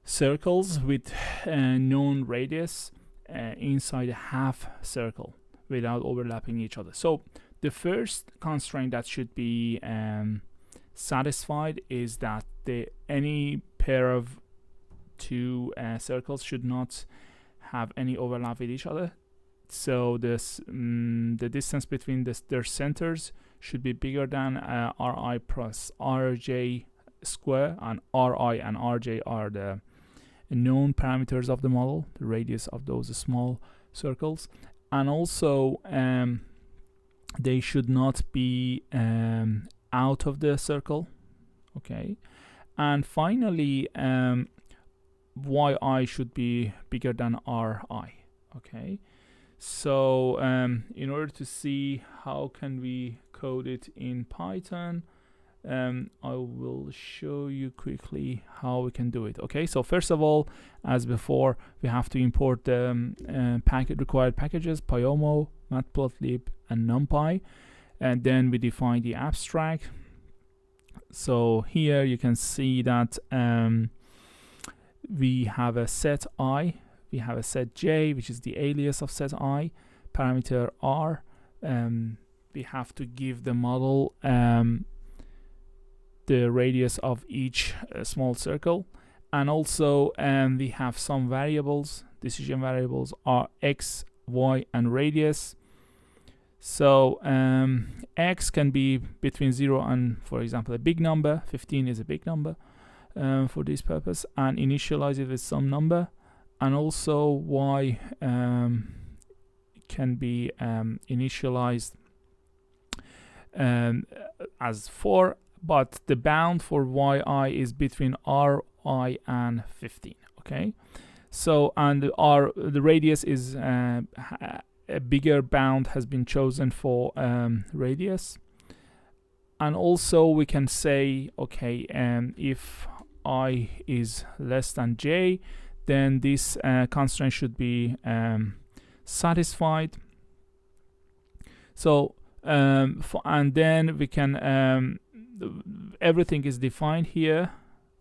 circles with known radius inside a half circle without overlapping each other. So the first constraint that should be satisfied is that any pair of two circles should not have any overlap with each other. So this the distance between their centers should be bigger than Ri plus Rj square, and Ri and Rj are the known parameters of the model, the radius of those small circles. And also they should not be out of the circle. Okay, and finally Yi should be bigger than Ri. Okay, so in order to see how can we code it in Python, I will show you quickly how we can do it. Okay, so first of all, as before, we have to import the required packages: Pyomo, Matplotlib, and NumPy, and then we define the abstract. So here you can see that we have a set I, we have a set j, which is the alias of set I, parameter r. We have to give the model the radius of each small circle, and also we have some variables, decision variables are x, y, and radius. So x can be between 0 and, for example, a big number. 15 is a big number for this purpose, and initialize it with some number. And also y can be initialized as 4, but the bound for yi is between Ri and 15. Okay, so and the radius is a bigger bound has been chosen for radius. And also we can say, okay, if I is less than j, then this constraint should be satisfied. So and then we can everything is defined here.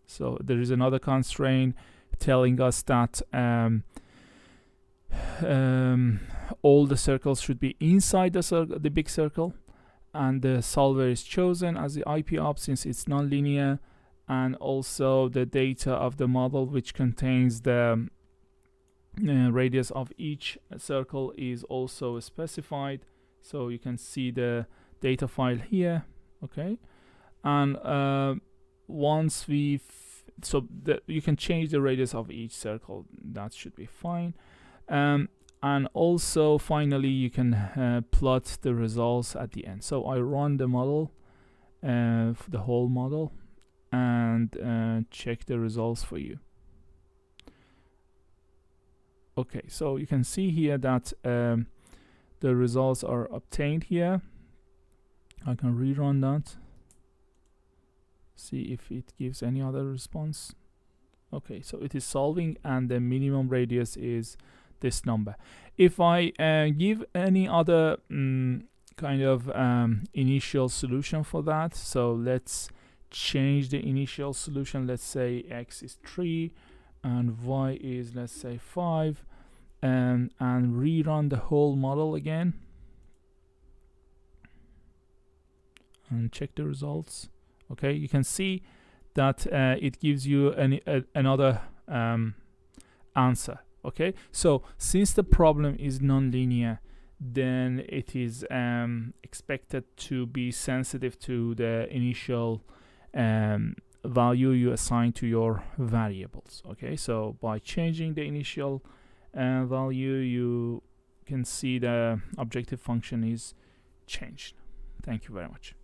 So there is another constraint telling us that all the circles should be inside the big circle, and the solver is chosen as the IP op since it's non-linear, and also the data of the model, which contains the radius of each circle, is also specified. So you can see the data file here. Okay, and once we so you can change the radius of each circle, that should be fine. And also finally you can plot the results at the end. So I run the model, for the whole model, and check the results for you. Okay, so you can see here that the results are obtained here. I can rerun that, see if it gives any other response. Okay, so it is solving, and the minimum radius is this number. If I give any other kind of initial solution for that, so let's change the initial solution. Let's say x is 3 and y is, let's say, 5, and rerun the whole model again and check the results. Okay, you can see that it gives you another answer. Okay, so since the problem is non-linear, then it is expected to be sensitive to the initial value you assign to your variables. Okay, so by changing the initial value, you can see the objective function is changed. Thank you very much.